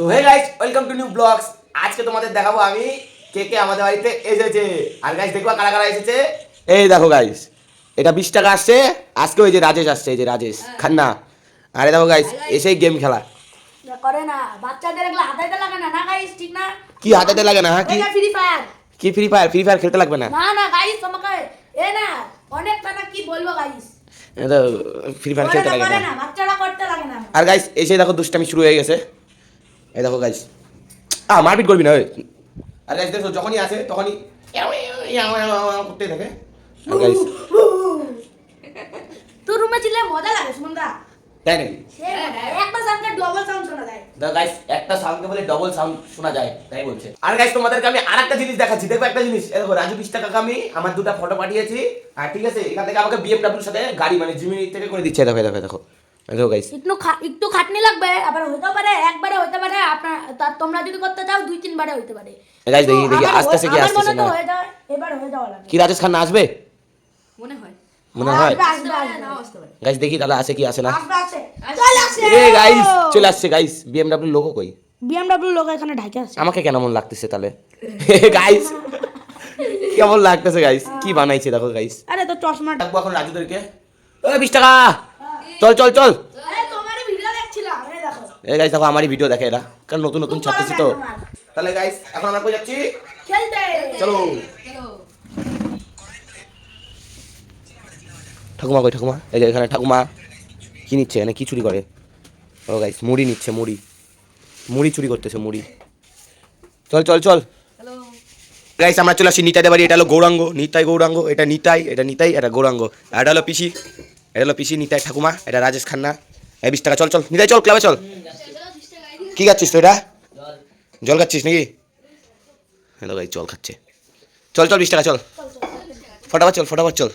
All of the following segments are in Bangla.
তো hey guys welcome to new blogs. আজকে তোমাদের দেখাবো আমি কে কে আমাদের বাড়িতে এসেছে। আর গাইস দেখবা কারা কারা এসেছে। এই দেখো গাইস, এটা 20 টাকা আসছে আজকে। ওই যে রাজেশ আসছে, এই যে রাজেশ খান্না। আরে দেখো গাইস এসেই গেম খেলা করে না, বাচ্চাদের এগুলো হাতাইতে লাগে না না গাইস, ঠিক না? কি হাতাতে লাগে না? হ্যাঁ কি ফ্রি ফায়ার, কি ফ্রি ফায়ার? ফ্রি ফায়ার খেলতে লাগবে না না না গাইস, তোমাকে এ না অনেক টাকা কি বলবো গাইস, এটা ফ্রি ফায়ার খেলতে লাগে না। বাচ্চারা করতে লাগে না। আর গাইস এসে দেখো দুষ্টামি শুরু হয়ে গেছে। এই দেখো গাইস, মারপিট করবি না ওই। আর গাইস দেখো যখনই আসে তখনই করতে থাকে। আর গাইস তোর রুমে ছিলে মজা লাগে সুমনদা, তাই নাকি? একটা সাউন্ডে ডবল সাউন্ড শোনা যায়। দেখো গাইস একটা সাউন্ডকে বলে ডবল সাউন্ড শোনা যায়, তাই বলছে। আর গাইস তোমাদেরকে আমি আরেকটা জিনিস দেখাচ্ছি। দেখো একটা জিনিস, এই দেখো রাজু 20 টাকা আমি আমার দুটো ফটো পাঠিয়েছি। আর ঠিক আছে, এখান থেকে আমাকে বিএমডব্লিউর সাথে গাড়ি মানে জিমিনি থেকে করে দিচ্ছে। দেখো দেখো দেখো দেখো গাইস, একটু খাটনি লাগবে, আবার হইতে পারে একবারে হইতে পারে, আপনার তোমরা যদি করতে চাও 2-3 বারে হইতে পারে। গাইস দেখি দেখি আস্তে আস্তে কি আসছে না। হয়ে যায়, এবার হয়ে যাওয়া লাগে। কি রাজেশ খান্না আসবে মনে হয় গাইস, দেখি তাহলে আসে কি আসে না। চলে এ গাইস চলে আসছে গাইস, বিএমডব্লিউ লোগো কই? বিএমডব্লিউ লোক এখানে ঢাকা আছে। আমাকে কেন মন লাগতেছে তাহলে গাইস? কেমন লাগতেছে গাইস? কি বানাইছে দেখো গাইস। আরে তো চশমা ডাকবো এখন রাজুদেরকে। ওই 20 টাকা চল চল চল। আরে তোমারই ভিডিও দেখছিলাম, এই দেখো। এই গাইস দেখো আমারই ভিডিও দেখে এরা, কারণ নতুন নতুন ছাত্রী তো। তাহলে গাইস এখন আমরা কই যাচ্ছি? খেলতে চলো। ঠাকুমা কই? ঠাকুমা এই যে এখানে। ঠাকুমা কি নিচ্ছে এখানে? কি চুরি করে? ও গাইস মুড়ি নিচ্ছে, মুড়ি মুড়ি চুরি করতেছে, মুড়ি। চল চল চল। গাইস আমরা চলে আসি নিতাইদের বাড়ি। এটা হলো গৌরাঙ্গ, নিতাই গৌরাঙ্গ। এটা নিতাই, এটা নিতাই, এটা গৌরাঙ্গ। আর এটা হলো পিসি, এটা হলো পিসি নিতাই ঠাকুমা। এটা রাজেশ খান্না। এই 20 টাকা চল চল নিতাই, চল ক্লাবে চল। কি খাচ্ছিস তো? এটা জল খাচ্ছিস নাকি? হ্যালো গাইস জল খাচ্ছে। চল চল 20 টাকা চল, ফটাফট চল ফটাফট চল।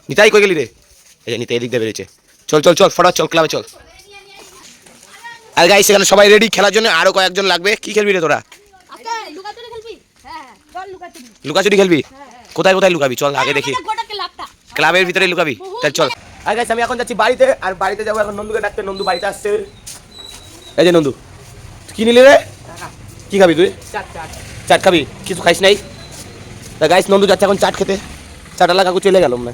নিতাই কই গেলি রে? এই যে নিতাই এদিক দিয়ে বেরিয়েছে। চল চল চল ফটাফট চল, ক্লাবে চল। আর গাইস এখানে সবাই রেডি খেলার জন্য, আরো কয়েকজন লাগবে। কি খেলবি রে তোরা? আচ্ছা লুকাচুরি খেলবি? হ্যাঁ চল লুকাচুরি। লুকাচুরি খেলবি? কোথায় কোথায় লুকাবি? চল আগে দেখি। ক্লাবের ভিতরে লুকাবি? চল চল। আর গাইস আমি এখন যাচ্ছি বাড়িতে, আর বাড়িতে যাবো এখন নন্দুকে ডাকতে। নন্দু বাড়িতে আসছে। এই যে নন্দু, কি নিলি রে? কি খাবি তুই? চাট খাবি? কিছু খাইস নাই? তা গাইস নন্দু যাচ্ছে এখন চাট খেতে। চাটালা কাকু চলে গেল না,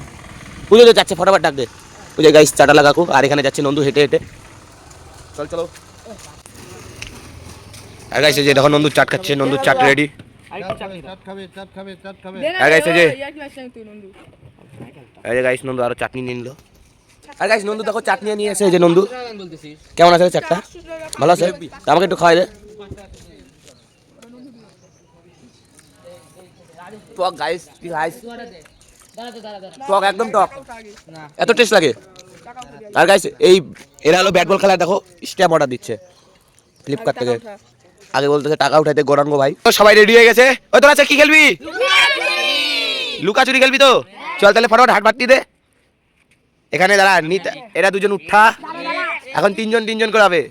পুজো তো যাচ্ছে, ফটাফট ডাক দে। ওই যে গাইস চাটালা কাকু, আর এখানে যাচ্ছে নন্দু হেঁটে হেঁটে। চল চলো। আর গাইস এই যে দেখো নন্দু চাট খাচ্ছে, নন্দু চাট রেডি। আর গাইস এই যে গাইস নন্দু আরো চাটনি নিয়ে নিল। আর গাইস নন্দু দেখো চাটনি নিয়ে এসে। এই যে নন্দু কেমন আছে চাটটা? ভালো আছে? আমাকে একটু খাওয়াই দে। টক গাইস, কি গাইস টক, একদম টক, এত টেস্ট লাগে। আর গাইস এই এরা হলো ব্যাট বল খেলা। দেখো স্ট্যাম্প অর্ডার দিচ্ছে ফ্লিপকার্ট থেকে। আগে বলতেছে টাকা উঠাইতে গৌরাঙ্গ ভাই। তো সবাই রেডি হয়ে গেছে। ওই তোরা কি খেলবি? লুকাচুরি খেলবি তো? চল তাহলে ফটাফট হাত বাড়তি দে। এখানে দাঁড়া নিতা, এরা দুজন উঠা। এখন তিনজন তিনজন করে হবে।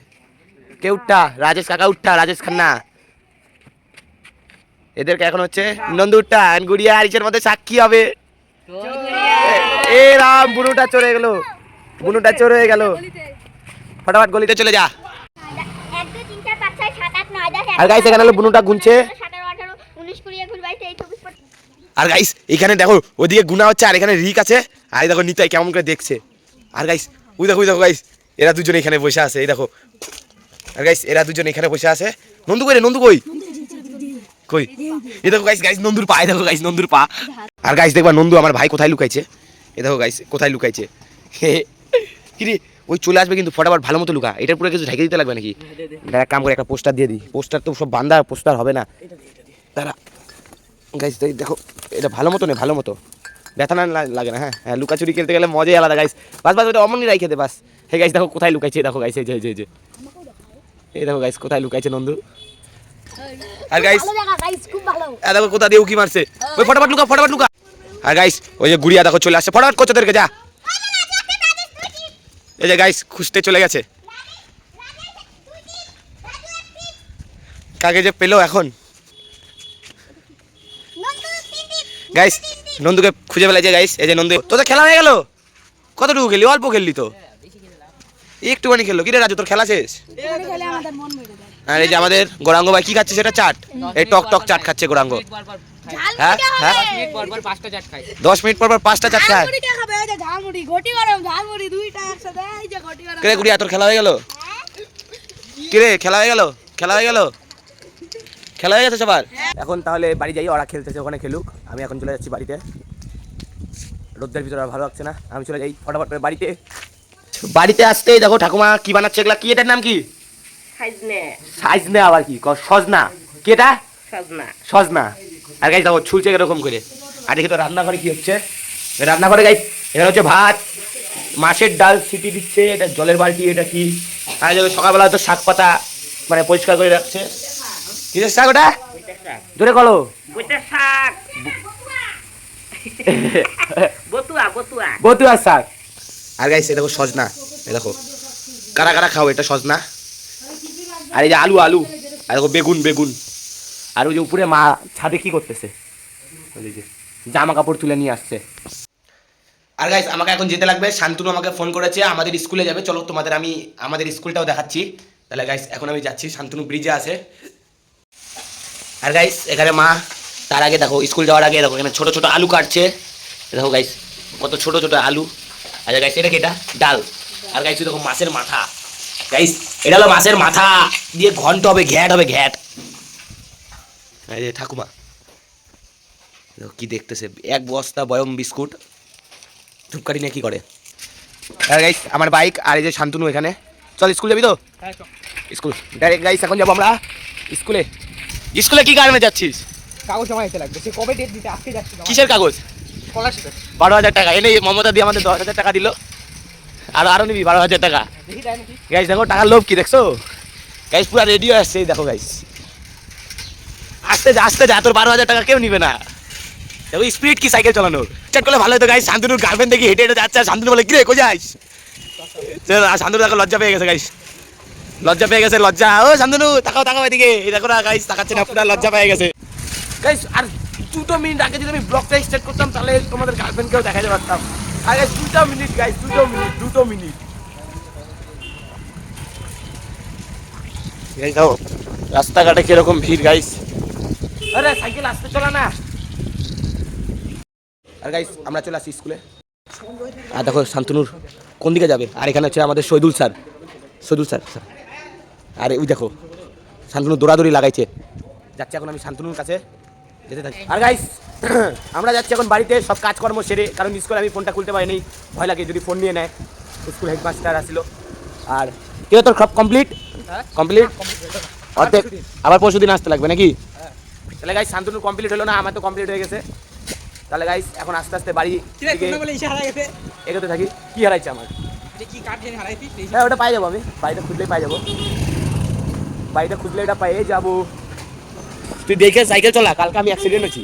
কে উঠা? রাজেশ কাকা উঠা, রাজেশ খান্না। এদেরকে এখন হচ্ছে নন্দু উঠা, গুড়িয়া আরিসের মধ্যে সাক্ষী হবে। এ রাম, বুনুটা চলে গেল, বুনুটা চোর হয়ে গেল। ফটাফট গলিতে চলে যা। আর গাইস এখানে হলো বুনুটা গুনছে। আর গাইস এখানে দেখো ওদিকে গুনা হচ্ছে, আর এখানে রিক আছে। আর দেখো নিতাই কেমন করে দেখছে। আর গাইস ওই দেখো গাইস এরা দুজন এখানে বসে আছে। এই দেখো। আর গাইস এরা দুজন এখানে বসে আছে। নন্দু কই রে? নন্দু কই? কই? এই দেখো গাইস, গাইস নন্দুর পা। এই দেখো গাইস নন্দুর পা। আর গাইস দেখবা নন্দু আমার ভাই কোথায় লুকাইছে। এই দেখো গাইস কোথায় লুকাইছে। কি রে? ওই চলে আসবে কিন্তু ফটাফট ভালো মতো লুকা। এটার পুরো কিছু ঢেকে দিতে লাগবে নাকি? এক কাম করে একটা পোস্টার দিয়ে দিই। পোস্টার তো সব বান্ধা, পোস্টার হবে না। দাঁড়া গাইস দেখো এটা ভালো মতো নেই, ভালো মতো ব্যথা না লাগে না। হ্যাঁ হ্যাঁ, লুকাচুরি খেলতে গেলে মজাই আলাদা গাইস। বাস বাস ওটা অমনি রাই খেতে বাস। হে গাইস দেখো কোথায় লুকাইছে। দেখো গাইস এই যে এই দেখো গাইস কোথায় লুকাইছে নন্দু। আর গাইস খুব ভালো। দেখো কোথা দিয়ে উকি মারছে। ওই ফটাফট লুকা, ফটাফট লুকা। আর গাইস ওই যে গুড়িয়া দেখো চলে আসছে। ফটাফট কোচাদেরকে যা। এই যে গাইস খুঁজতে চলে গেছে। কাকে যে পেলো এখন। গাইস নন্দুকে খুঁজে ফেলেছে গাইস। এই যে নন্দু, তোদের খেলা হয়ে গেল? কতটুকু খেলি? অল্প খেললি তো। একটুখানি খেললো। কি রে রাজু, তোর খেলা শেষ? একটুখানি খেলে আমাদের মন মেরে যায়। আর এই যে আমাদের গৌরাঙ্গ ভাই কি খাচ্ছে সেটা চাট, এই টক টক চাট খাচ্ছে গৌরাঙ্গ। হ্যাঁ হ্যাঁ 10 মিনিট পর পর 5টা চাট খায়। ঝালমুড়ি কে খাবে? এই যে ঝালমুড়ি, ঘটি গরম ঝালমুড়ি দুইটা একসাথে, এই যে ঘটি গরম। কিরে গুড়িয়া, তোর খেলা হয়ে গেল? কিরে খেলা হয়ে গেল? খেলা হয়ে গেল? খেলা হয়ে গেছে সবার? এখন তাহলে বাড়ি যাই, ওরা খেলতেছে ওখানে খেলুক, আমি এখন চলে যাচ্ছি বাড়িতে। রোদ্রের ভিতরে আর ভালো লাগছে না, আমি চলে যাই ফটাফট করে বাড়িতে। বাড়িতে আসতেই দেখো ঠাকুমা কি বানাচ্ছে, এগুলা কি, এটার নাম কি? সাইজনে আবার কি সজনা, কি এটা? সজনা। আর গাইস দেখো ছুলছে এরকম করে। আর দেখি তো রান্নাঘরে কি হচ্ছে। রান্নাঘরে গাইস এখানে হচ্ছে ভাত, মাছের ডাল সিটি দিচ্ছে, এটা জলের বালতি, এটা কি? আর দেখো সকালবেলা তো শাক পাতা মানে পরিষ্কার করে রাখছে। কিসের শাক ওটা? জোরে বলো। বতুয়া শাক। আর গাইস এই দেখো সজনা, এই দেখো কারা কারা খাও এটা সজনা। আর এই যে আলু আলু, আর দেখো বেগুন বেগুন। আর ওই যে উপরে মা ছাদে কি করতেছে, ওই যে জামা কাপড় তুলে নিয়ে আসছে। আর গাইস আমাকে এখন যেতে লাগবে, শান্তনু আমাকে ফোন করেছে আমাদের স্কুলে যাবে, চলো তোমাদের আমি আমাদের স্কুলটাও দেখাচ্ছি। তাহলে গাইস এখন আমি যাচ্ছি, শান্তনু ব্রিজে আছে। আর গাইস এখানে মা তার আগে দেখো স্কুল যাওয়ার আগে দেখো এখানে ছোট ছোট আলু কাটছে, দেখো গাইস কত ছোট ছোট আলু। আচ্ছা গাইস এটা কি, এটা ডাল। আর গাইস দেখো মাছের মাথা, গাইস এটা হলো মাছের মাথা দিয়ে ঘন্ট হবে, ঘ্যাট হবে ঘ্যাট। এই যে ঠাকুমা দেখো কি দেখতেছে, এক বস্তা বয়ম বিস্কুট। ধূপকাঠি নিয়ে কি করে। আর গাইস আমার বাইক, আর এই যে শান্তনু এখানে। চল স্কুল যাবি তো? স্কুল ডাইরেক্ট গাইস এখন যাবো আমরা স্কুলে। স্কুলে কি কারণে যাচ্ছিস? কাগজ জমা দিতে লাগবে, সে কবে ডেট দিতে, আজকে যাচ্ছি। কিসের কাগজ? স্কলারশিপের 12,000 টাকা। এনে মমতা দিয়ে আমাদের 10,000 টাকা দিল, আর আরো নিবি 12,000 টাকা। দেখি তাই নাকি? গাইস দেখো টাকার লোভ কি দেখছো গাইস, পুরো রেডিও আসছে এই দেখো গাইস। আস্তে যা আস্তে যা, তোর 12,000 টাকা কেউ নিবে না। দেখো স্পিড কি সাইকেল চালানোর। চেক করলে ভালো হতো গাইস। শান্তনুর গার্লফ্রেন্ড দেখি হেঁটে হেঁটে যাচ্ছে, আর শান্তনু বলে কিরে কো যাইস। শান্তনু দেখো লজ্জা পেয়ে গেছে গাইস, লজ্জা পেয়ে গেছে, লজ্জা। ও শান্তনু তাকাও তাকাও এদিকে, এই দেখো না গাইস তাকাচ্ছে না, পুরো লজ্জা পেয়ে গেছে গাইস। আর 2 মিনিট আগে যদি আমি ব্লগটা স্টার্ট করতাম তাহলে তোমাদের গার্লফ্রেন্ডকেও দেখাতে পারতাম। আর guys 2 minute guys, 2 minute guys. দেখো রাস্তাঘাটে কিরকম ভিড় গাইস। আরে সাইকেল আসতে চলা না। আর গাইস আমরা চলে আসি স্কুলে। আর দেখো শান্তনুর কোন দিকে যাবে। আর এখানে হচ্ছে আমাদের শহীদুল স্যার। আরে ওই দেখো শান্তনু দৌড়াদৌড়ি লাগাইছে। যাচ্ছি এখন আমি শান্তনুর কাছে, যেতে থাকি। আর গাইস আমরা যাচ্ছি এখন বাড়িতে সব কাজকর্ম সেরে, কারণ স্কুলে আমি ফোনটা খুলতে পারিনি, ভয় লাগে যদি ফোন নিয়ে নেয়। স্কুল হেডমাস্টার আসছিল। আর কেউ তোর সব কমপ্লিট অর্ধেক, আবার পরশু দিন আসতে লাগবে নাকি? তাহলে গাইস শান্তনুর কমপ্লিট হলো না, আমার তো কমপ্লিট হয়ে গেছে। তাহলে গাইস এখন আস্তে আস্তে বাড়ি এগোতে থাকি। কি হারাইছে আমার? হ্যাঁ ওটা পাই যাবো, আমি বাড়িটা খুঁজলেই পাই যাবো, বাড়িটা খুঁজলে এটা পেয়ে যাবো। তুই দেখে সাইকেল চলা, কালকে আমি অ্যাক্সিডেন্ট হয়েছি।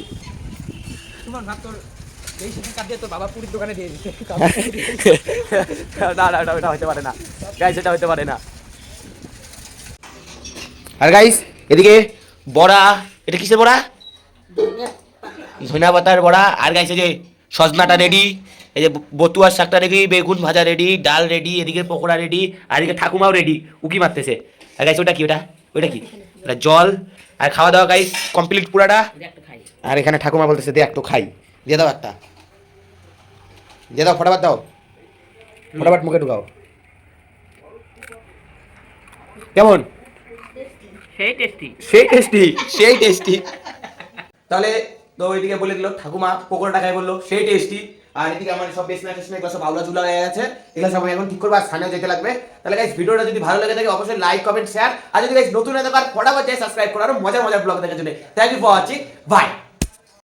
না না ওটা হতে পারে না গাইস, এটা হতে পারে না। আর গাইস এদিকে বড়া, এটা কিসের বড়া? ধনিয়া পাতার বড়া। আর গাইস এই যে সজনাটা রেডি, এই যে বতুয়ার শাকটা রেডি, বেগুন ভাজা রেডি, ডাল রেডি, এদিকে পকোড়া রেডি, আর এদিকে ঠাকুমাও রেডি, উকি মারতেছে। আর গাইস ওটা কি, ওটা কি? ওটা জল। আর খাওয়া দাওয়া গাইস কমপ্লিট পুরাটা। আর এখানে ঠাকুমা বলতেছে দে একটু খাই, দিয়ে দাও একটা, দিয়ে দাও, ফটাফট দাও, ফটাফট মুখে ঢুকাও। কেমন? সেই টেস্টি। তাহলে তো ওইদিকে বলে দিল ঠাকুমা, পকোড়াটা খাই বললো সেই টেস্টি। আর এদিকে আমার সব বেশ এগুলো সব আউলা চুলা হয়ে গেছে, এগুলো সব এখন ঠিক করবো, আর স্থানেও যেতে লাগবে। তাহলে গাইস ভিডিওটা যদি ভালো লাগে থাকে অবশ্যই লাইক কমেন্ট শেয়ার, আর যদি গাইস নতুন হয়ে থাকো ফটাফট যাই সাবস্ক্রাইব করো আরো মজার ব্লগ দেখার জন্য। Thank you for watching, by.